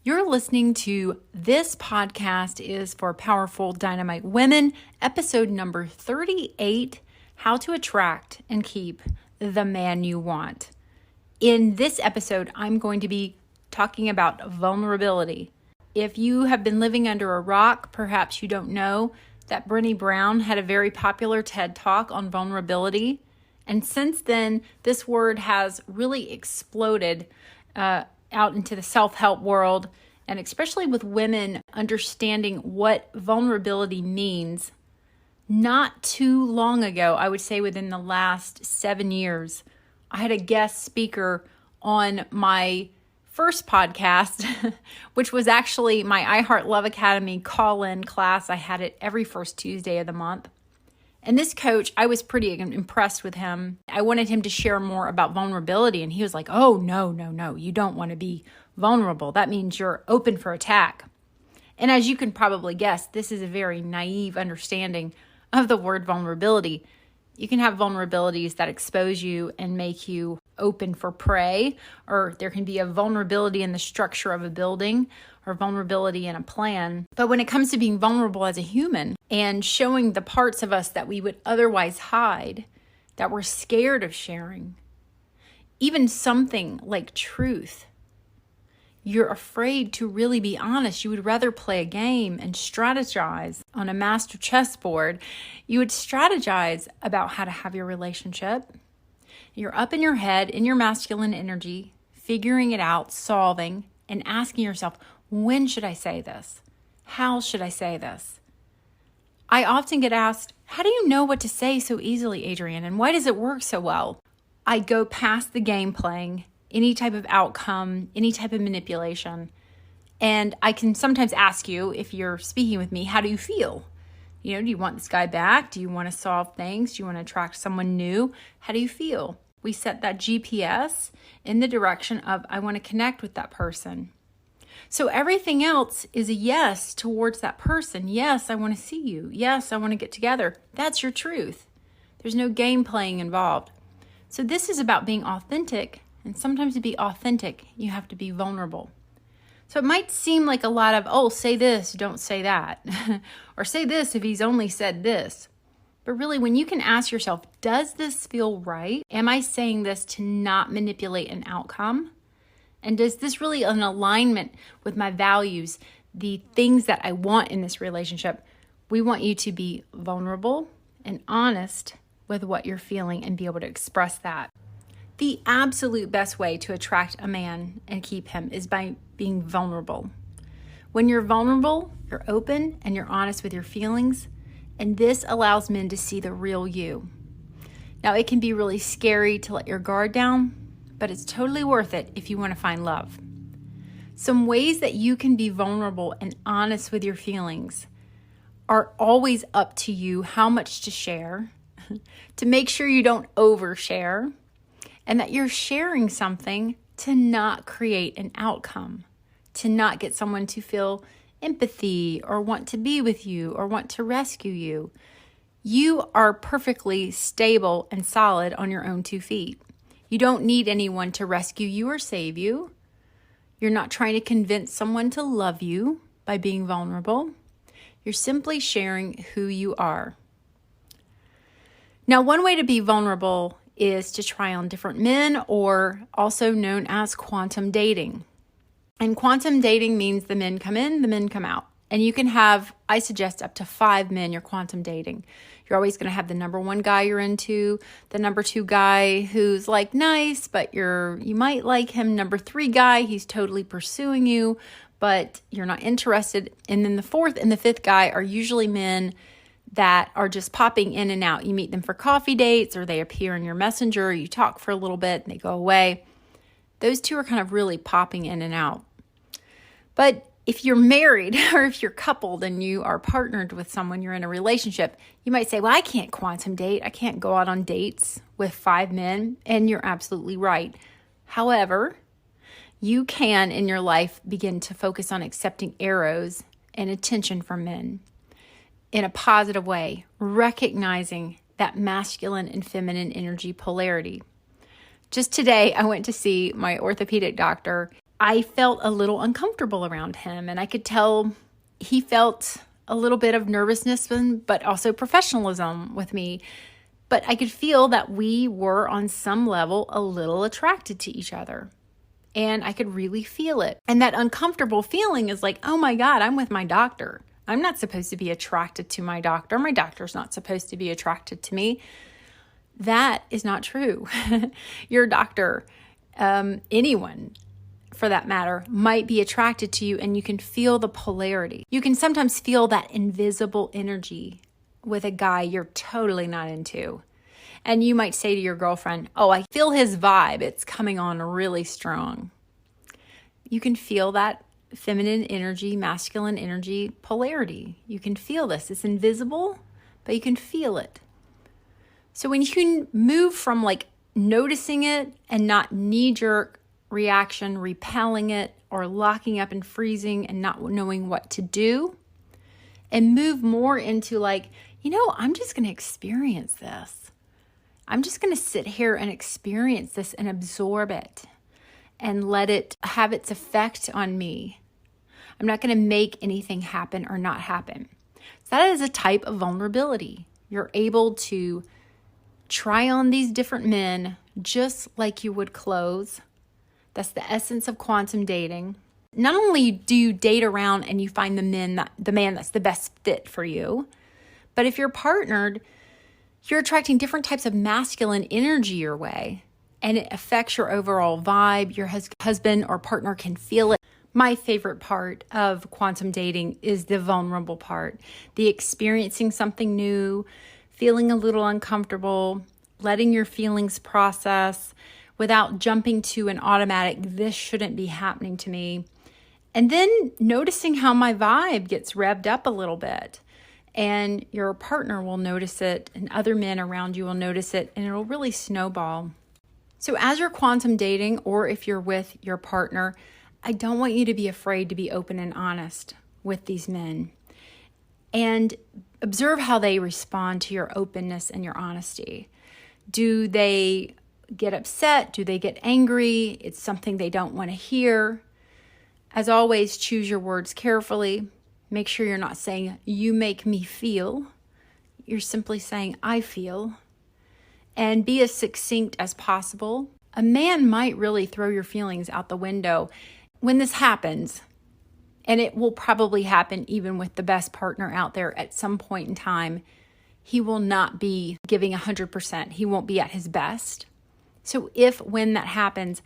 You're listening to This Podcast is for Powerful Dynamite Women, episode number 38, How to Attract and Keep the Man You Want. In this episode, I'm going to be talking about vulnerability. If you have been living under a rock, perhaps you don't know that Brené Brown had a very popular TED Talk on vulnerability. And since then, this word has really exploded out into the self-help world, and especially with women understanding what vulnerability means. Not too long ago, I would say within the last 7 years, I had a guest speaker on my first podcast, which was actually my I Heart Love Academy call-in class. I had it every first Tuesday of the month. And this coach, I was pretty impressed with him. I wanted him to share more about vulnerability. And he was like, oh, no. You don't want to be vulnerable. That means you're open for attack. And as you can probably guess, this is a very naive understanding of the word vulnerability. You can have vulnerabilities that expose you and make you open for prey, or there can be a vulnerability in the structure of a building or vulnerability in a plan. But when it comes to being vulnerable as a human and showing the parts of us that we would otherwise hide, that we're scared of sharing, even something like truth, you're afraid to really be honest. You would rather play a game and strategize on a master chessboard. You would strategize about how to have your relationship. You're up in your head, in your masculine energy, figuring it out, solving, and asking yourself, when should I say this? How should I say this? I often get asked, how do you know what to say so easily, Adrienne? And why does it work so well? I go past the game playing, any type of outcome, any type of manipulation. And I can sometimes ask you, if you're speaking with me, how do you feel? Do you want this guy back? Do you want to solve things? Do you want to attract someone new? How do you feel? We set that GPS in the direction of, I want to connect with that person. So everything else is a yes towards that person. Yes, I want to see you. Yes, I want to get together. That's your truth. There's no game playing involved. So this is about being authentic. And sometimes to be authentic, you have to be vulnerable. So it might seem like a lot of, say this, don't say that. Or say this if he's only said this. But really, when you can ask yourself, does this feel right? Am I saying this to not manipulate an outcome? And does this really in alignment with my values, the things that I want in this relationship? We want you to be vulnerable and honest with what you're feeling and be able to express that. The absolute best way to attract a man and keep him is by being vulnerable. When you're vulnerable, you're open and you're honest with your feelings, and this allows men to see the real you. Now, it can be really scary to let your guard down, but it's totally worth it if you want to find love. Some ways that you can be vulnerable and honest with your feelings are always up to you how much to share, to make sure you don't overshare, and that you're sharing something to not create an outcome, to not get someone to feel empathy or want to be with you or want to rescue you. You are perfectly stable and solid on your own 2 feet. You don't need anyone to rescue you or save you. You're not trying to convince someone to love you by being vulnerable. You're simply sharing who you are. Now, one way to be vulnerable is to try on different men, or also known as quantum dating. And quantum dating means the men come in, the men come out. And you can have, I suggest, up to 5 men you're quantum dating. You're always going to have the number 1 guy you're into, the number 2 guy who's like nice, but you might like him. Number 3 guy, he's totally pursuing you, but you're not interested. And then the 4th and the 5th guy are usually men that are just popping in and out. You meet them for coffee dates, or they appear in your messenger, you talk for a little bit and they go away. Those 2 are kind of really popping in and out. But if you're married or if you're coupled and you are partnered with someone, you're in a relationship, you might say, well, I can't quantum date. I can't go out on dates with 5 men. And you're absolutely right. However, you can in your life begin to focus on accepting arrows and attention from men in a positive way, recognizing that masculine and feminine energy polarity. Just today, I went to see my orthopedic doctor. I felt a little uncomfortable around him, and I could tell he felt a little bit of nervousness, but also professionalism with me. But I could feel that we were on some level a little attracted to each other. And I could really feel it. And that uncomfortable feeling is like, oh my God, I'm with my doctor. I'm not supposed to be attracted to my doctor. My doctor's not supposed to be attracted to me. That is not true. Your doctor, anyone for that matter, might be attracted to you, and you can feel the polarity. You can sometimes feel that invisible energy with a guy you're totally not into. And you might say to your girlfriend, oh, I feel his vibe. It's coming on really strong. You can feel that feminine energy, masculine energy polarity. You can feel this. It's invisible, but you can feel it. So when you can move from like noticing it and not knee-jerk reaction, repelling it, or locking up and freezing and not knowing what to do, and move more into like, I'm just going to experience this. I'm just going to sit here and experience this and absorb it and let it have its effect on me. I'm not going to make anything happen or not happen. So that is a type of vulnerability. You're able to try on these different men just like you would clothes. That's the essence of quantum dating. Not only do you date around and you find the man that's the best fit for you, but if you're partnered, you're attracting different types of masculine energy your way, and it affects your overall vibe. Your husband or partner can feel it. My favorite part of quantum dating is the vulnerable part, the experiencing something new, feeling a little uncomfortable, letting your feelings process without jumping to an automatic, this shouldn't be happening to me. And then noticing how my vibe gets revved up a little bit. And your partner will notice it, and other men around you will notice it, and it'll really snowball. So as you're quantum dating, or if you're with your partner, I don't want you to be afraid to be open and honest with these men. And observe how they respond to your openness and your honesty. Do they get upset? Do they get angry? It's something they don't want to hear. As always, choose your words carefully. Make sure you're not saying, you make me feel. You're simply saying, I feel. And be as succinct as possible. A man might really throw your feelings out the window when this happens. And it will probably happen even with the best partner out there at some point in time. He will not be giving 100%. He won't be at his best. So when that happens,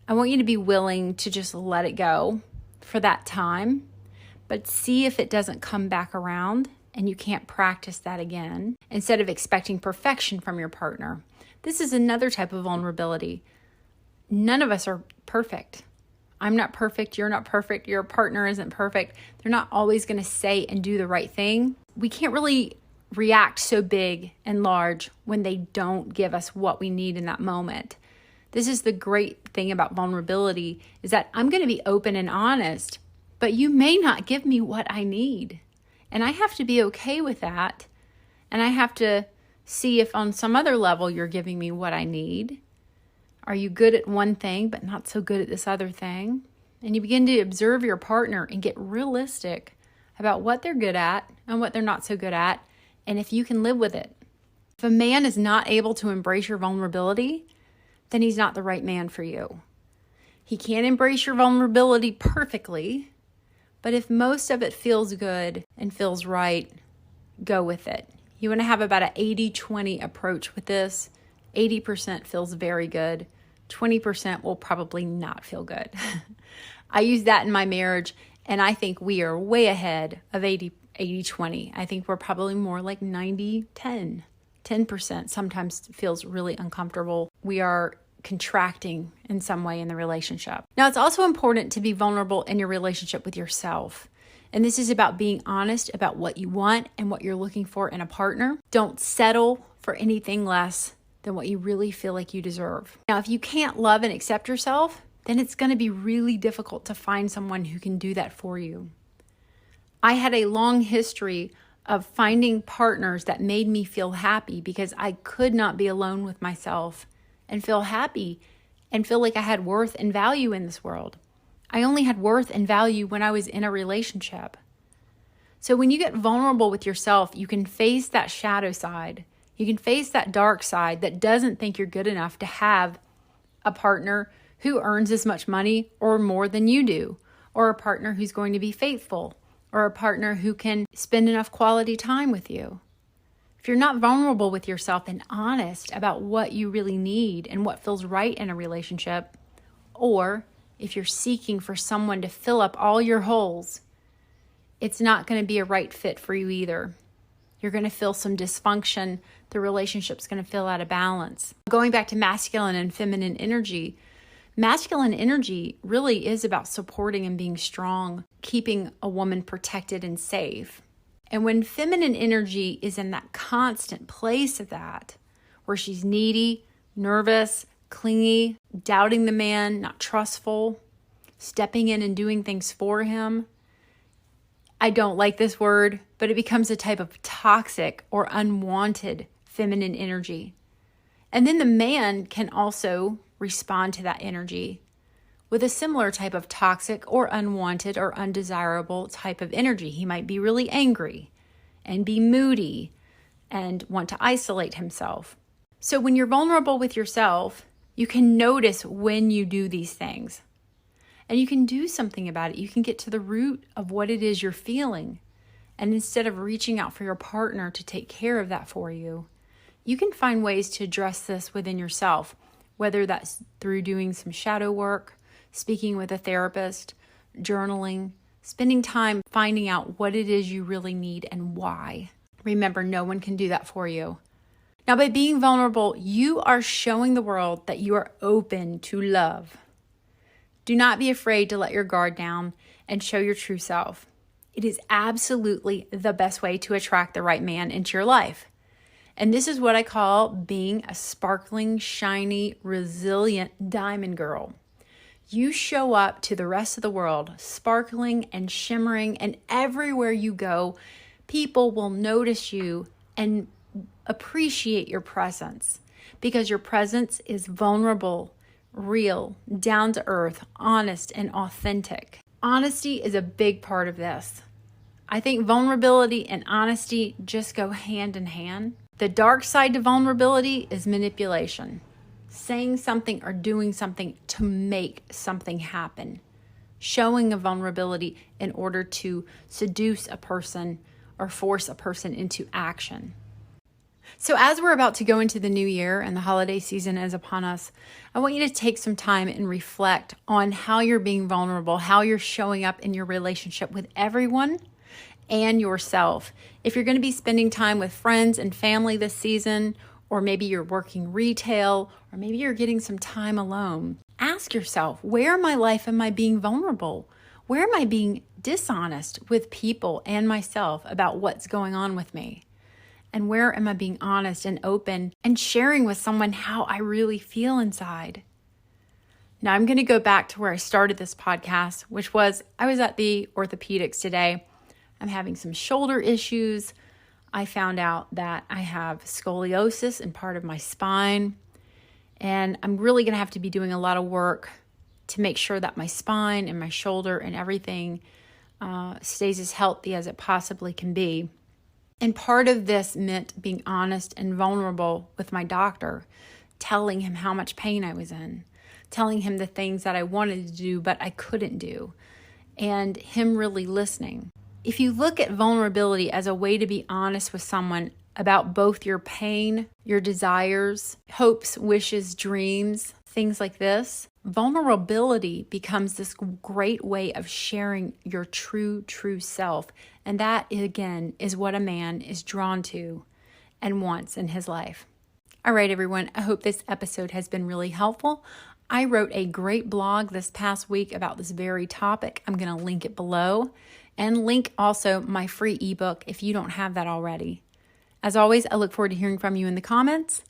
I want you to be willing to just let it go for that time. But see if it doesn't come back around and you can't practice that again instead of expecting perfection from your partner. This is another type of vulnerability. None of us are perfect. I'm not perfect. You're not perfect. Your partner isn't perfect. They're not always going to say and do the right thing. We can't really react so big and large when they don't give us what we need in that moment. This is the great thing about vulnerability, is that I'm going to be open and honest, but you may not give me what I need. And I have to be okay with that. And I have to see if on some other level you're giving me what I need. Are you good at one thing, but not so good at this other thing? And you begin to observe your partner and get realistic about what they're good at and what they're not so good at, and if you can live with it. If a man is not able to embrace your vulnerability, then he's not the right man for you. He can't embrace your vulnerability perfectly, but if most of it feels good and feels right, go with it. You want to have about an 80-20 approach with this. 80% feels very good. 20% will probably not feel good. I use that in my marriage, and I think we are way ahead of 80-20. I think we're probably more like 90-10. 10% sometimes feels really uncomfortable. We are contracting in some way in the relationship. Now, it's also important to be vulnerable in your relationship with yourself. And this is about being honest about what you want and what you're looking for in a partner. Don't settle for anything less than what you really feel like you deserve. Now, if you can't love and accept yourself, then it's going to be really difficult to find someone who can do that for you. I had a long history of finding partners that made me feel happy because I could not be alone with myself and feel happy and feel like I had worth and value in this world. I only had worth and value when I was in a relationship. So when you get vulnerable with yourself, you can face that shadow side. You can face that dark side that doesn't think you're good enough to have a partner who earns as much money or more than you do, or a partner who's going to be faithful, or a partner who can spend enough quality time with you. If you're not vulnerable with yourself and honest about what you really need and what feels right in a relationship, or if you're seeking for someone to fill up all your holes, it's not going to be a right fit for you either. You're going to feel some dysfunction. The relationship's going to feel out of balance. Going back to masculine and feminine energy, masculine energy really is about supporting and being strong, keeping a woman protected and safe. And when feminine energy is in that constant place of that, where she's needy, nervous, clingy, doubting the man, not trustful, stepping in and doing things for him, I don't like this word, but it becomes a type of toxic or unwanted feminine energy. And then the man can also respond to that energy with a similar type of toxic or unwanted or undesirable type of energy. He might be really angry and be moody and want to isolate himself. So when you're vulnerable with yourself, you can notice when you do these things. And you can do something about it. You can get to the root of what it is you're feeling. And instead of reaching out for your partner to take care of that for you, you can find ways to address this within yourself, whether that's through doing some shadow work, speaking with a therapist, journaling, spending time finding out what it is you really need and why. Remember, no one can do that for you. Now, by being vulnerable, you are showing the world that you are open to love. Do not be afraid to let your guard down and show your true self. It is absolutely the best way to attract the right man into your life. And this is what I call being a sparkling, shiny, resilient diamond girl. You show up to the rest of the world sparkling and shimmering, and everywhere you go, people will notice you and appreciate your presence because your presence is vulnerable, real, down to earth, honest, and authentic. Honesty is a big part of this. I think vulnerability and honesty just go hand in hand. The dark side to vulnerability is manipulation. Saying something or doing something to make something happen. Showing a vulnerability in order to seduce a person or force a person into action. So as we're about to go into the new year and the holiday season is upon us, I want you to take some time and reflect on how you're being vulnerable, how you're showing up in your relationship with everyone and yourself. If you're going to be spending time with friends and family this season, or maybe you're working retail, or maybe you're getting some time alone, ask yourself, where in my life am I being vulnerable? Where am I being dishonest with people and myself about what's going on with me? And where am I being honest and open and sharing with someone how I really feel inside? Now I'm going to go back to where I started this podcast, which was I was at the orthopedics today. I'm having some shoulder issues. I found out that I have scoliosis in part of my spine. And I'm really going to have to be doing a lot of work to make sure that my spine and my shoulder and everything stays as healthy as it possibly can be. And part of this meant being honest and vulnerable with my doctor, telling him how much pain I was in, telling him the things that I wanted to do but I couldn't do, and him really listening. If you look at vulnerability as a way to be honest with someone about both your pain, your desires, hopes, wishes, dreams, things like this, vulnerability becomes this great way of sharing your true self. And that, again, is what a man is drawn to and wants in his life. All right, everyone, I hope this episode has been really helpful. I wrote a great blog this past week about this very topic. I'm going to link it below and link also my free ebook if you don't have that already. As always, I look forward to hearing from you in the comments,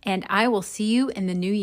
and I will see you in the new year.